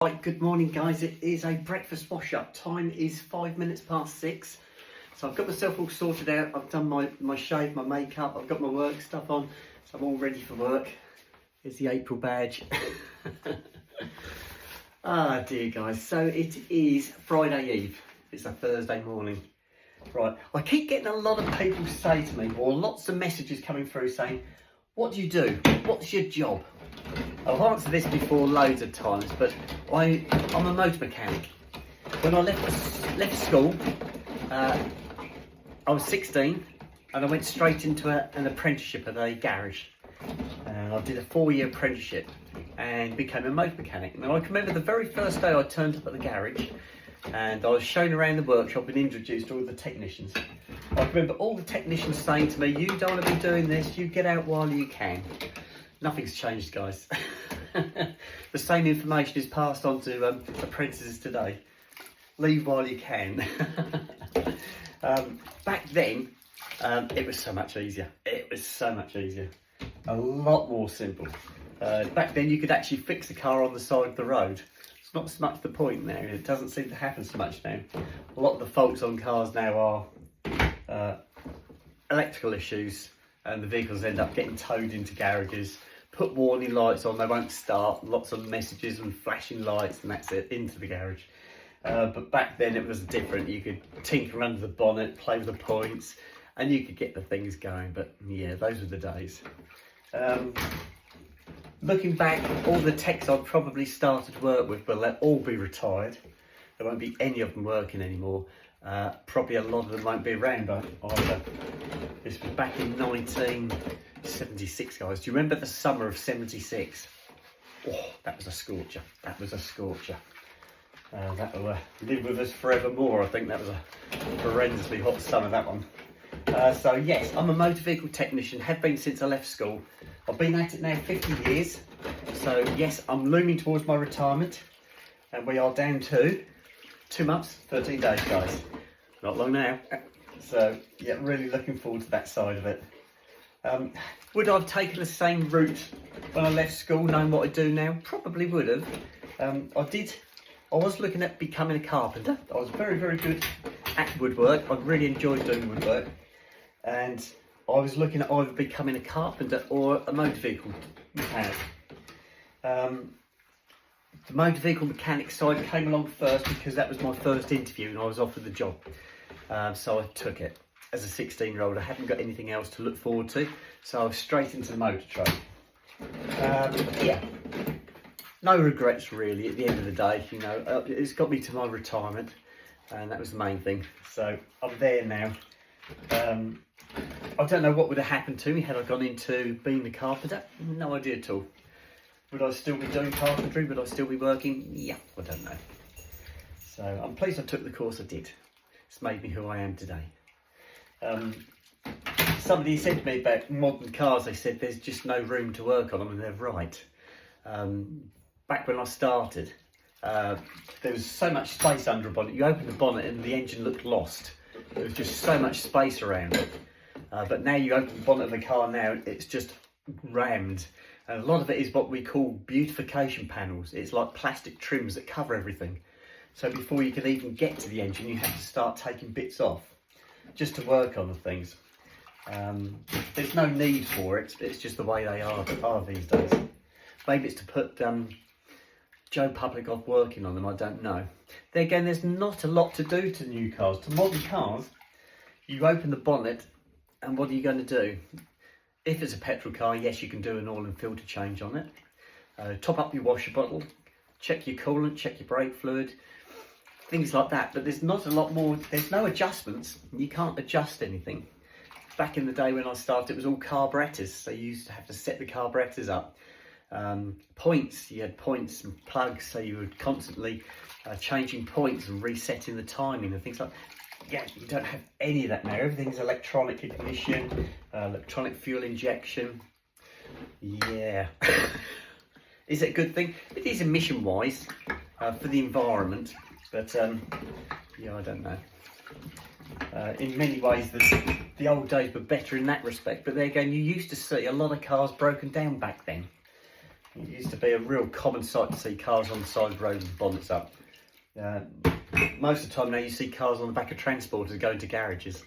Right, good morning guys. It is a breakfast wash up. Time is 5 minutes past 6. So I've got myself all sorted out. I've done my shave, my makeup, I've got my work stuff on. So I'm all ready for work. Here's the April badge. Ah dear guys, so it is Friday Eve. It's a Thursday morning. Right, I keep getting a lot of people say to me, or lots of messages coming through saying, what do you do? What's your job? I've answered this before loads of times, but I'm a motor mechanic. When I left school, I was 16 and I went straight into an apprenticeship at a garage. And I did a 4-year apprenticeship and became a motor mechanic. Now I can remember the very first day I turned up at the garage and I was shown around the workshop and introduced to all the technicians. I can remember all the technicians saying to me, you don't want to be doing this, you get out while you can. Nothing's changed, guys. The same information is passed on to apprentices today. Leave while you can. Back then, it was so much easier. It was so much easier. A lot more simple. Back then, you could actually fix a car on the side of the road. It's not so much the point now. It doesn't seem to happen so much now. A lot of the faults on cars now are electrical issues, and the vehicles end up getting towed into garages. Put warning lights on, they won't start, lots of messages and flashing lights, and that's it, into the garage. But back then it was different. You could tinker under the bonnet, play with the points, and you could get the things going. But yeah, those were the days. Looking back, all the techs I've probably started work with, well, they'll all be retired. There won't be any of them working anymore. Probably a lot of them won't be around either. This was back in 1976, guys. Do you remember the summer of 76? Oh, that was a scorcher. That was a scorcher. That will live with us forevermore. I think that was a horrendously hot summer, that one. So yes, I'm a motor vehicle technician, have been since I left school. I've been at it now 50 years. So yes, I'm looming towards my retirement. And we are down to 2 months, 13 days, guys. Not long now. So yeah, really looking forward to that side of it. Would I have taken the same route when I left school, knowing what I do now? Probably would have. I was looking at becoming a carpenter. I was very, very good at woodwork. I really enjoyed doing woodwork. And I was looking at either becoming a carpenter or a motor vehicle mechanic. The motor vehicle mechanic side came along first because that was my first interview and I was offered the job. So I took it. As a 16-year-old, I hadn't got anything else to look forward to, so I was straight into the motor trade. Yeah, no regrets really at the end of the day. You know, it's got me to my retirement, and that was the main thing. So I'm there now. I don't know what would have happened to me had I gone into being a carpenter. No idea at all. Would I still be doing carpentry? Would I still be working? Yeah, I don't know. So I'm pleased I took the course I did. It's made me who I am today. Somebody said to me about modern cars, they said there's just no room to work on them, and they're right. Back when I started, there was so much space under a bonnet. You open the bonnet and the engine looked lost. There was just so much space around it. But now you open the bonnet of the car now, it's just rammed. And a lot of it is what we call beautification panels. It's like plastic trims that cover everything. So before you can even get to the engine, you have to start taking bits off just to work on the things. There's no need for it. It's just the way they are these days. Maybe it's to put Joe Public off working on them, I don't know. There again, there's not a lot to do to new cars. To modern cars, you open the bonnet and what are you going to do? If it's a petrol car, yes, you can do an oil and filter change on it. Top up your washer bottle, check your coolant, check your brake fluid, things like that. But there's not a lot more, there's no adjustments. You can't adjust anything. Back in the day when I started, it was all carburetors. So you used to have to set the carburetors up. Points, you had points and plugs, so you were constantly changing points and resetting the timing and things like that. Yeah, you don't have any of that now. Everything's electronic ignition, electronic fuel injection. Yeah. Is it a good thing? It is emission wise for the environment, but yeah, I don't know. In many ways, the old days were better in that respect, but there again, you used to see a lot of cars broken down back then. It used to be a real common sight to see cars on the side of the road with bonnets up. Most of the time now you see cars on the back of transporters going to garages.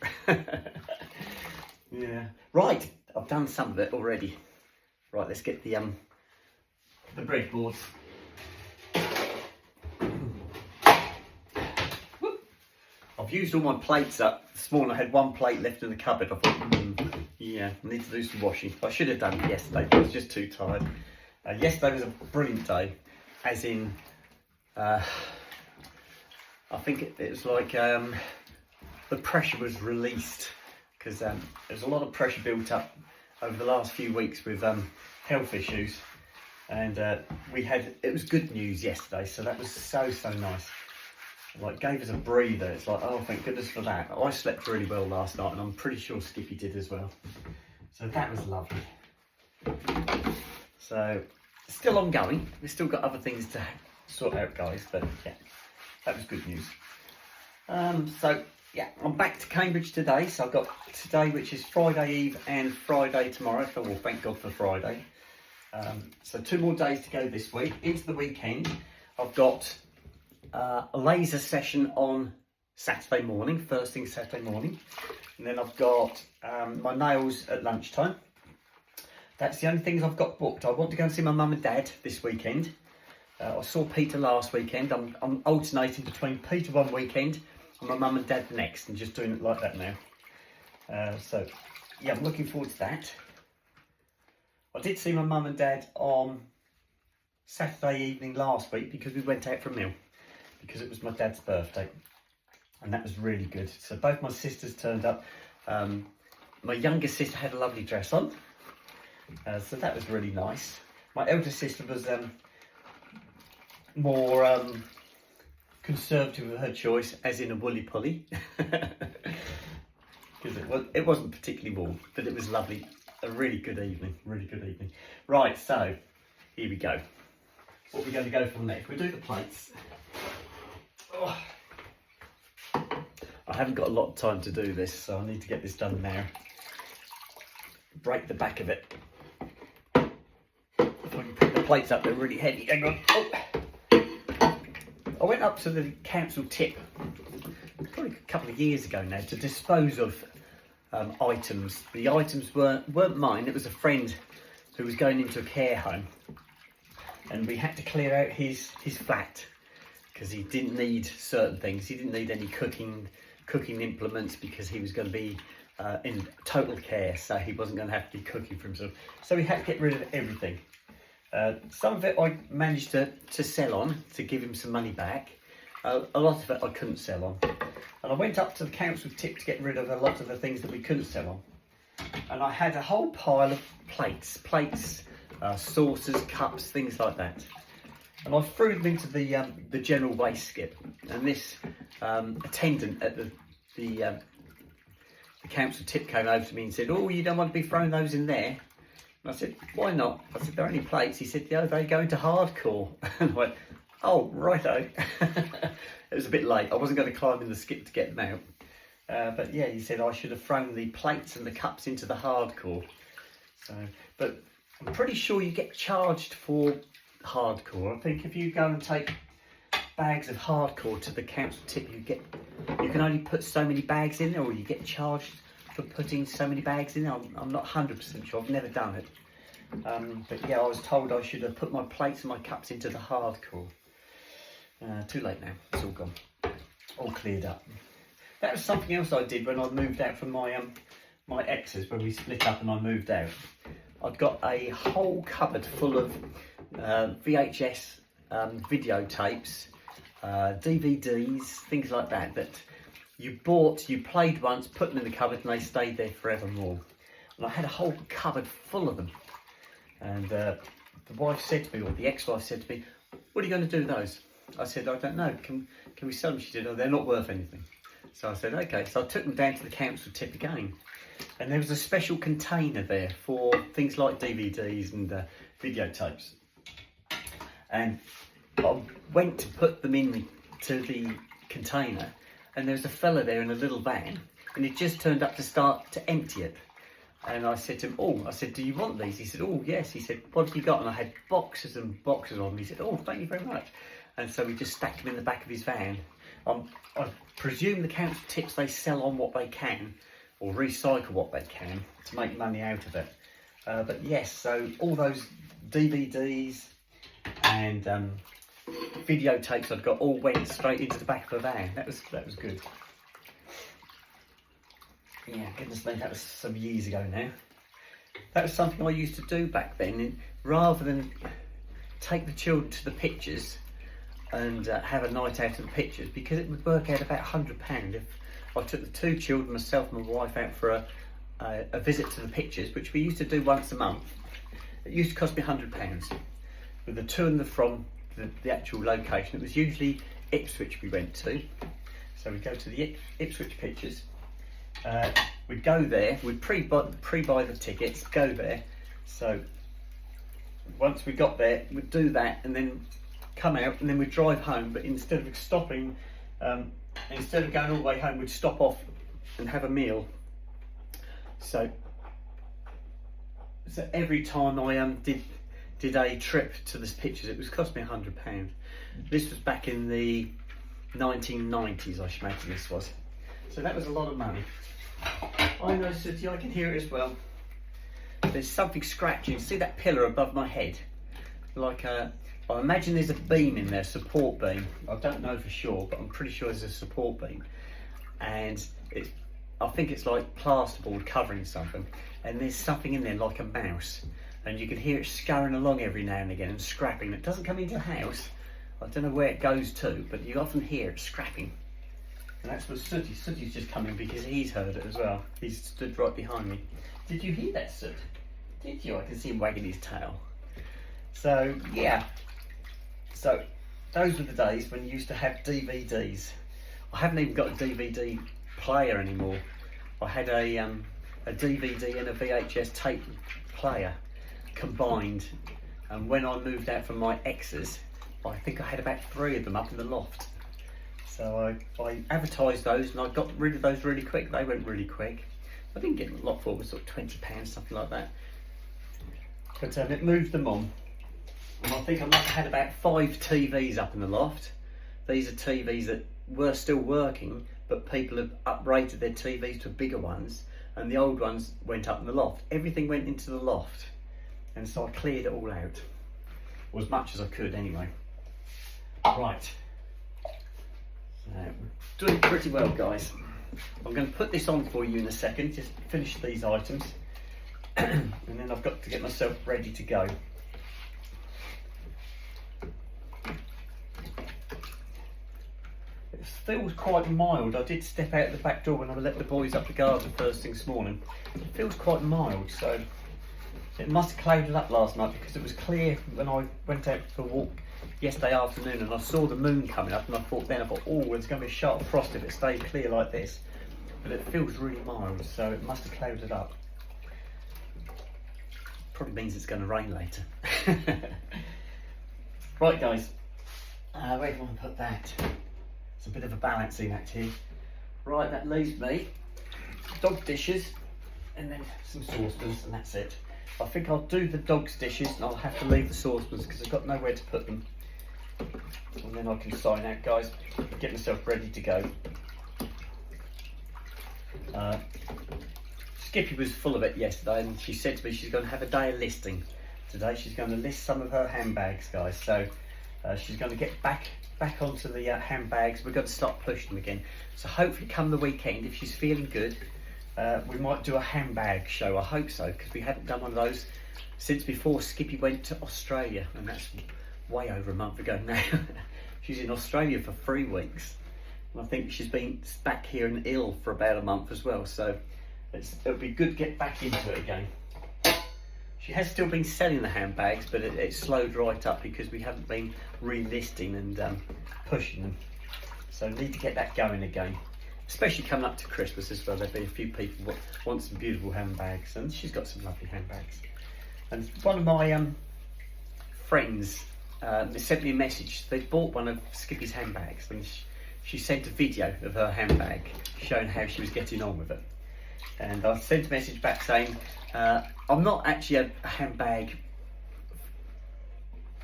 Yeah. Right, I've done some of it already. Right, let's get the breadboards. I've used all my plates up. This morning I had one plate left in the cupboard. I thought, yeah, I need to do some washing. I should have done it yesterday, but I was just too tired. Yesterday was a brilliant day, as in, I think it was like the pressure was released, because there was a lot of pressure built up over the last few weeks with health issues, and it was good news yesterday, so that was so nice. Like, gave us a breather. It's like, oh, thank goodness for that. I slept really well last night, and I'm pretty sure Skippy did as well. So that was lovely. So, still ongoing. We've still got other things to sort out, guys, but yeah, that was good news. So, yeah, I'm back to Cambridge today. So I've got today, which is Friday Eve, and Friday tomorrow. So, well, thank God for Friday. So 2 more days to go this week. Into the weekend, I've got a laser session on Saturday morning, first thing Saturday morning, and then I've got my nails at lunchtime. That's the only things I've got booked. I want to go and see my mum and dad this weekend. I saw Peter last weekend. I'm alternating between Peter one weekend and my mum and dad next, and just doing it like that now. So yeah, I'm looking forward to that. I did see my mum and dad on Saturday evening last week because we went out for a meal, because it was my dad's birthday, and that was really good. So both my sisters turned up. My younger sister had a lovely dress on, so that was really nice. My elder sister was more conservative with her choice, as in a woolly pully, because it wasn't particularly warm, but it was lovely. A really good evening, really good evening. Right, so here we go. What we're going to go for next? We do the plates. Oh. I haven't got a lot of time to do this, so I need to get this done now. Break the back of it. If I can put the plates up, they're really heavy. Hang on. Oh. I went up to the council tip probably a couple of years ago now to dispose of items. The items weren't mine. It was a friend who was going into a care home, and we had to clear out his flat because he didn't need certain things. He didn't need any cooking implements because he was going to be in total care, so he wasn't going to have to be cooking for himself. So we had to get rid of everything. Some of it I managed to sell on to give him some money back. A lot of it I couldn't sell on. And I went up to the council tip to get rid of a lot of the things that we couldn't sell on. And I had a whole pile of plates, saucers, cups, things like that. And I threw them into the general waste skip. And this attendant at the council tip came over to me and said, "Oh, you don't want to be throwing those in there?" And I said, "Why not?" I said, "They're only plates." He said, "Yeah, they go into hardcore." And I went, "Oh, righto." It was a bit late. I wasn't going to climb in the skip to get them out. But yeah, he said I should have thrown the plates and the cups into the hardcore. So, but I'm pretty sure you get charged for hardcore. I think if you go and take bags of hardcore to the council tip, you can only put so many bags in there, or you get charged for putting so many bags in there. I'm not 100% sure. I've never done it. But yeah, I was told I should have put my plates and my cups into the hardcore. Too late now. It's all gone. All cleared up. That was something else I did when I moved out from my exes, when we split up and I moved out. I'd got a whole cupboard full of VHS videotapes, DVDs, things like that you played once, put them in the cupboard, and they stayed there forevermore. And I had a whole cupboard full of them. And the wife said to me, or the ex-wife said to me, "What are you going to do with those?" I said, "I don't know. Can we sell them?" She said, "Oh, they're not worth anything." So I said, "Okay." So I took them down to the council tip again. And there was a special container there for things like DVDs and videotapes. And I went to put them to the container, and there was a fella there in a little van, and he just turned up to start to empty it. And I said to him, oh, I said, do you want these? He said, oh, yes. He said, what have you got? And I had boxes and boxes of them. He said, oh, thank you very much. And so we just stacked them in the back of his van. I presume the council tips they sell on what they can, or recycle what they can to make money out of it. But yes, so all those DVDs and videotapes I'd got all went straight into the back of a van. That was good. Yeah, goodness me, that was some years ago now. That was something I used to do back then. And rather than take the children to the pictures and have a night out of the pictures, because it would work out about £100 if I took the 2 children, myself and my wife, out for a visit to the pictures, which we used to do once a month. It used to cost me £100. With the to and the from the actual location, it was usually Ipswich we went to. So we'd go to the Ipswich pictures. We'd go there, we'd pre-buy the tickets, go there. So once we got there, we'd do that and then come out, and then we'd drive home. But instead of stopping, instead of going all the way home, we'd stop off and have a meal. So every time I did a trip to the pictures, it was cost me £100. This was back in the 1990s, I should imagine this was. So that was a lot of money. I know, Sooty, I can hear it as well. There's something scratching. See that pillar above my head? Like I imagine there's a beam in there, support beam. I don't know for sure, but I'm pretty sure there's a support beam. And I think it's like plasterboard covering something. And there's something in there like a mouse. And you can hear it scurrying along every now and again and scrapping. It doesn't come into the house. I don't know where it goes to, but you often hear it scrapping. And that's what Sooty's just coming because he's heard it as well. He's stood right behind me. Did you hear that, Soot? Did you? I can see him wagging his tail. So, yeah. So, those were the days when you used to have DVDs. I haven't even got a DVD player anymore. I had a DVD and a VHS tape player combined. And when I moved out from my ex's, I think I had about 3 of them up in the loft. So I advertised those and I got rid of those really quick. They went really quick. I didn't get a lot for it, it was sort of £20, something like that. But it moved them on. And I think I must have had about 5 TVs up in the loft. These are TVs that were still working, but people have uprated their TVs to bigger ones, and the old ones went up in the loft. Everything went into the loft. And so I cleared it all out. Or as much as I could anyway. Right. So, doing pretty well, guys. I'm going to put this on for you in a second, just finish these items. And then I've got to get myself ready to go. It feels quite mild. I did step out the back door when I let the boys up the garden first thing this morning. It feels quite mild, so it must have clouded up last night because it was clear when I went out for a walk yesterday afternoon and I saw the moon coming up, and I thought, oh, it's going to be a sharp frost if it stays clear like this. But it feels really mild, so it must have clouded up. Probably means it's going to rain later. Right, guys, where do I want to put that? It's a bit of a balancing act here. Right, that leaves me dog dishes and then some saucepans, and that's it. I think I'll do the dog's dishes and I'll have to leave the saucepans because I've got nowhere to put them. And then I can sign out, guys, get myself ready to go. Skippy was full of it yesterday, and she said to me she's going to have a day of listing today. She's going to list some of her handbags, guys. So she's going to get back onto the handbags. We're going to start pushing them again. So hopefully come the weekend, if she's feeling good, we might do a handbag show. I hope so, because we haven't done one of those since before Skippy went to Australia, and that's way over a month ago now. She's in Australia for 3 weeks, and I think she's been back here and ill for about a month as well, so it'll be good to get back into it again. She has still been selling the handbags, but it slowed right up because we haven't been relisting and pushing them, so need to get that going again, especially coming up to Christmas as well. There'll be a few people want some beautiful handbags, and she's got some lovely handbags. And one of my friends sent me a message. They bought one of Skippy's handbags, and she sent a video of her handbag showing how she was getting on with it. and I sent a message back saying I'm not actually a handbag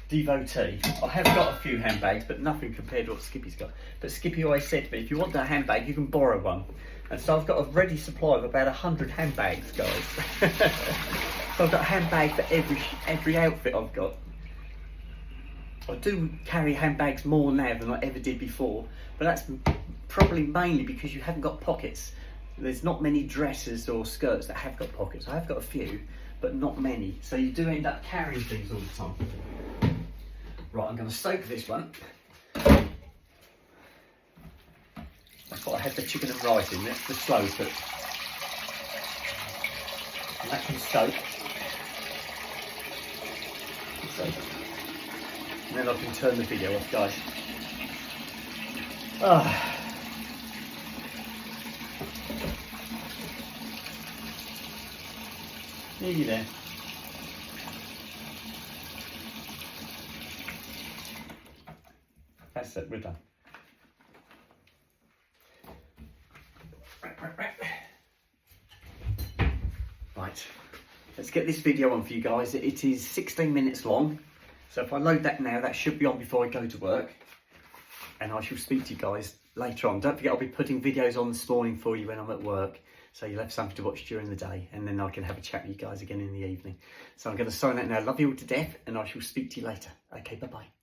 devotee. I have got a few handbags, but nothing compared to what Skippy's got. But Skippy always said to me, if you want a handbag, you can borrow one. And so I've got a ready supply of about 100 handbags, guys. So I've got a handbag for every outfit I've got. I do carry handbags more now than I ever did before, but that's probably mainly because you haven't got pockets. There's not many dresses or skirts that have got pockets. I have got a few, but not many. So you do end up carrying things all the time. Right, I'm going to soak this one. I thought I had the chicken and rice in. That's the slow cook. And that can soak. And then I can turn the video off, guys. Nearly there. That's it, we're done. Right, let's get this video on for you guys. It is 16 minutes long. So if I load that now, that should be on before I go to work. And I shall speak to you guys later on. Don't forget, I'll be putting videos on this morning for you when I'm at work. So you'll have something to watch during the day. And then I can have a chat with you guys again in the evening. So I'm going to sign out now. Love you all to death. And I shall speak to you later. Okay, bye-bye.